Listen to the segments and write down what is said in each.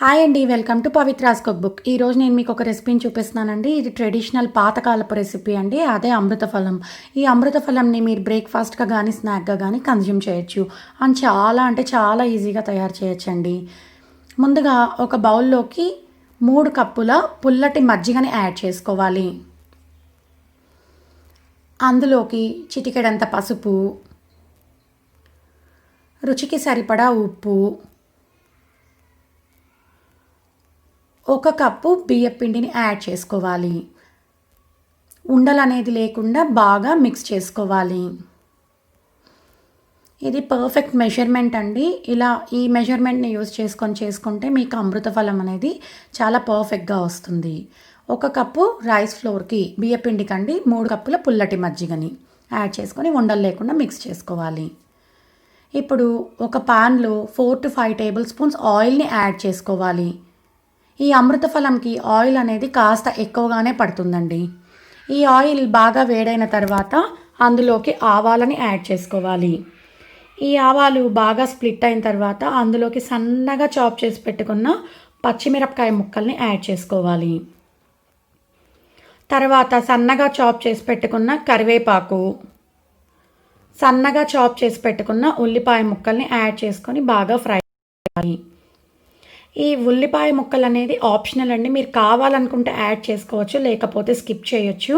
Hi అండి, welcome to Pavithra's cookbook. ఈరోజు నేను మీకు ఒక రెసిపీని చూపిస్తున్నానండి. ఇది ట్రెడిషనల్ పాతకాలపు రెసిపీ అండి. అదే అమృత ఫలం. ఈ అమృత ఫలంని మీరు బ్రేక్ఫాస్ట్గా కానీ స్నాక్గా కానీ కన్జ్యూమ్ చేయొచ్చు. అండ్ చాలా అంటే చాలా ఈజీగా తయారు చేయొచ్చండి. ముందుగా ఒక బౌల్లోకి 3 కప్పుల పుల్లటి మజ్జిగని యాడ్ చేసుకోవాలి. అందులోకి చిటికెడంత పసుపు, రుచికి సరిపడా ఉప్పు, 1 కప్పు బియ్యం పిండిని యాడ్ చేసుకోవాలి. ఉండలు అనేది లేకుండా బాగా మిక్స్ చేసుకోవాలి. ఇది పర్ఫెక్ట్ మెజర్మెంట్ అండి. ఇలా ఈ మెజర్మెంట్ని యూజ్ చేసుకుంటే మీకు అమృత ఫలం అనేది చాలా పర్ఫెక్ట్గా వస్తుంది. 1 కప్పు రైస్ ఫ్లోర్కి బియ్యం పిండికండి 3 కప్పుల పుల్లటి మజ్జిగని యాడ్ చేసుకొని ఉండలు లేకుండా మిక్స్ చేసుకోవాలి. ఇప్పుడు ఒక పాన్లో 4 to 5 టేబుల్ స్పూన్స్ ఆయిల్ని యాడ్ చేసుకోవాలి. ఈ అమృత ఫలంకి ఆయిల్ అనేది కాస్త ఎక్కువగానే పడుతుందండి. ఈ ఆయిల్ బాగా వేడైన తర్వాత అందులోకి ఆవాలని యాడ్ చేసుకోవాలి. ఈ ఆవాలు బాగా స్ప్లిట్ అయిన తర్వాత అందులోకి సన్నగా చాప్ చేసి పెట్టుకున్న పచ్చిమిరపకాయ ముక్కల్ని యాడ్ చేసుకోవాలి. తర్వాత సన్నగా చాప్ చేసి పెట్టుకున్న కరివేపాకు, సన్నగా చాప్ చేసి పెట్టుకున్న ఉల్లిపాయ ముక్కల్ని యాడ్ చేసుకొని బాగా ఫ్రై చేయాలి. ఈ ఉల్లిపాయ ముక్కలు అనేది ఆప్షనల్ అండి. మీరు కావాలనుకుంటే యాడ్ చేసుకోవచ్చు, లేకపోతే స్కిప్ చేయొచ్చు.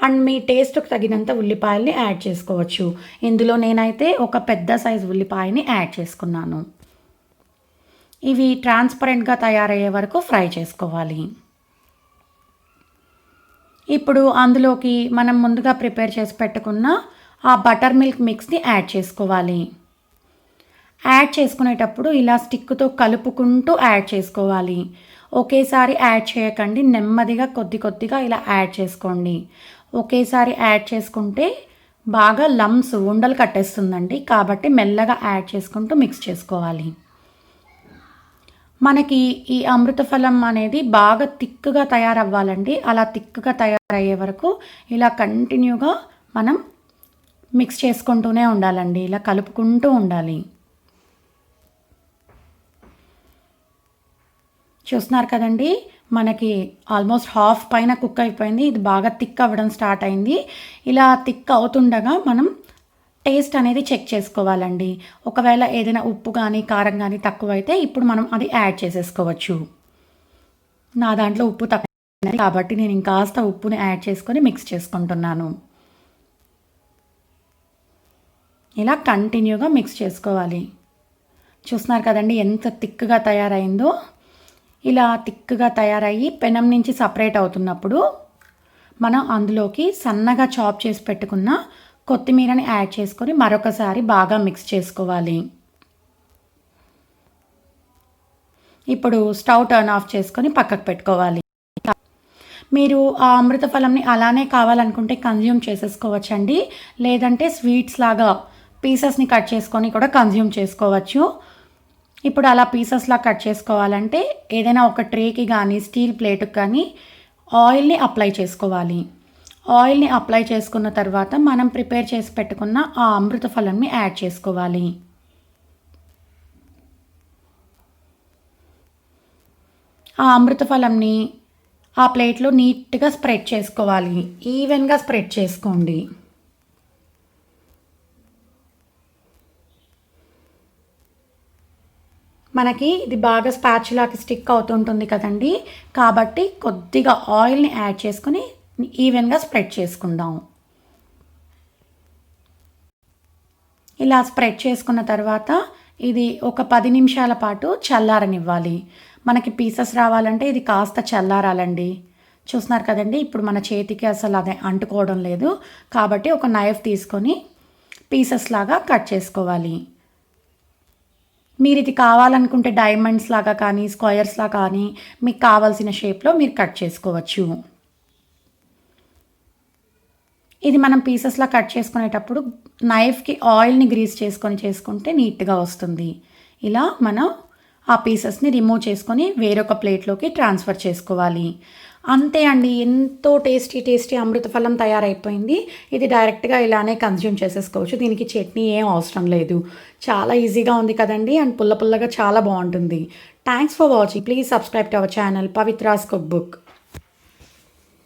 అండ్ మీ టేస్ట్కి తగినంత ఉల్లిపాయల్ని యాడ్ చేసుకోవచ్చు. ఇందులో నేనైతే ఒక పెద్ద సైజు ఉల్లిపాయని యాడ్ చేసుకున్నాను. ఇవి ట్రాన్స్పరెంట్గా తయారయ్యే వరకు ఫ్రై చేసుకోవాలి. ఇప్పుడు అందులోకి మనం ముందుగా ప్రిపేర్ చేసి పెట్టుకున్న ఆ బటర్ మిల్క్ మిక్స్ని యాడ్ చేసుకోవాలి. యాడ్ చేసుకునేటప్పుడు ఇలా స్టిక్తో కలుపుకుంటూ యాడ్ చేసుకోవాలి. ఒకేసారి యాడ్ చేయకండి, నెమ్మదిగా కొద్దిగా ఇలా యాడ్ చేసుకోండి. ఒకేసారి యాడ్ చేసుకుంటే బాగా లంబ్స్ ఉండలు కట్టేస్తుందండి. కాబట్టి మెల్లగా యాడ్ చేసుకుంటూ మిక్స్ చేసుకోవాలి. మనకి ఈ అమృత ఫలం అనేది బాగా థిక్గా తయారవ్వాలండి. అలా థిక్గా తయారయ్యే వరకు ఇలా కంటిన్యూగా మనం మిక్స్ చేసుకుంటూనే ఉండాలండి. ఇలా కలుపుకుంటూ ఉండాలి. చూస్తున్నారు కదండి, మనకి ఆల్మోస్ట్ హాఫ్ పైన కుక్ అయిపోయింది. ఇది బాగా థిక్ అవ్వడం స్టార్ట్ అయింది. ఇలా థిక్ అవుతుండగా మనం టేస్ట్ అనేది చెక్ చేసుకోవాలండి. ఒకవేళ ఏదైనా ఉప్పు కానీ కారం కానీ తక్కువైతే ఇప్పుడు మనం అది యాడ్ చేసేసుకోవచ్చు. నా దాంట్లో ఉప్పు తక్కువ కాబట్టి నేను ఇంకాస్త ఉప్పుని యాడ్ చేసుకొని మిక్స్ చేసుకుంటున్నాను. ఇలా కంటిన్యూగా మిక్స్ చేసుకోవాలి. చూస్తున్నారు కదండి ఎంత థిక్గా తయారైందో. ఇలా థిక్గా తయారయ్యి పెనం నుంచి సపరేట్ అవుతున్నప్పుడు మనం అందులోకి సన్నగా చాప్ చేసి పెట్టుకున్న కొత్తిమీరని యాడ్ చేసుకొని మరొకసారి బాగా మిక్స్ చేసుకోవాలి. ఇప్పుడు స్టవ్ టర్న్ ఆఫ్ చేసుకొని పక్కకు పెట్టుకోవాలి. మీరు ఆ అమృత ఫలంని అలానే కావాలనుకుంటే కన్జ్యూమ్ చేసేసుకోవచ్చండి. లేదంటే స్వీట్స్ లాగా పీసెస్ని కట్ చేసుకొని కూడా కన్జ్యూమ్ చేసుకోవచ్చు. ఇప్పుడు అలా పీసెస్లా కట్ చేసుకోవాలంటే ఏదైనా ఒక ట్రేకి కానీ స్టీల్ ప్లేట్కి కానీ ఆయిల్ని అప్లై చేసుకోవాలి. ఆయిల్ని అప్లై చేసుకున్న తర్వాత మనం ప్రిపేర్ చేసి పెట్టుకున్న ఆ అమృత ఫలంని యాడ్ చేసుకోవాలి. ఆ అమృత ఫలంని ఆ ప్లేట్లో నీట్గా స్ప్రెడ్ చేసుకోవాలి. ఈవెన్గా స్ప్రెడ్ చేసుకోండి. మనకి ఇది బాగా స్పాచులాకి స్టిక్ అవుతుంటుంది కదండి. కాబట్టి కొద్దిగా ఆయిల్ని యాడ్ చేసుకొని ఈవెన్గా స్ప్రెడ్ చేసుకుందాం. ఇలా స్ప్రెడ్ చేసుకున్న తర్వాత ఇది ఒక 10 నిమిషాల పాటు చల్లారనివ్వాలి. మనకి పీసెస్ రావాలంటే ఇది కాస్త చల్లారాలండి. చూస్తున్నారు కదండి, ఇప్పుడు మన చేతికి అసలు అదే అంటుకోవడం లేదు. కాబట్టి ఒక నైఫ్ తీసుకొని పీసెస్ లాగా కట్ చేసుకోవాలి. మీరు ఇది కావాలనుకుంటే డైమండ్స్ లాగా కానీ స్క్వయర్స్లా కానీ మీకు కావాల్సిన షేప్లో మీరు కట్ చేసుకోవచ్చు. ఇది మనం పీసెస్లా కట్ చేసుకునేటప్పుడు నైఫ్కి ఆయిల్ని గ్రీస్ చేసుకుంటే నీట్గా వస్తుంది. ఇలా మనం ఆ పీసెస్ని రిమూవ్ చేసుకొని వేరొక ప్లేట్లోకి ట్రాన్స్ఫర్ చేసుకోవాలి. అంతే అండి. ఎంతో టేస్టీ అమృత ఫలం తయారైపోయింది. ఇది డైరెక్ట్‌గా ఇలానే కన్జ్యూమ్ చేసేసుకోవచ్చు. దీనికి చట్నీ ఏం అవసరం లేదు. చాలా ఈజీగా ఉంది కదండీ! అండ్ పుల్లగా చాలా బావుంటుంది. Thanks for watching. Please subscribe to our channel Pavithra's cook book.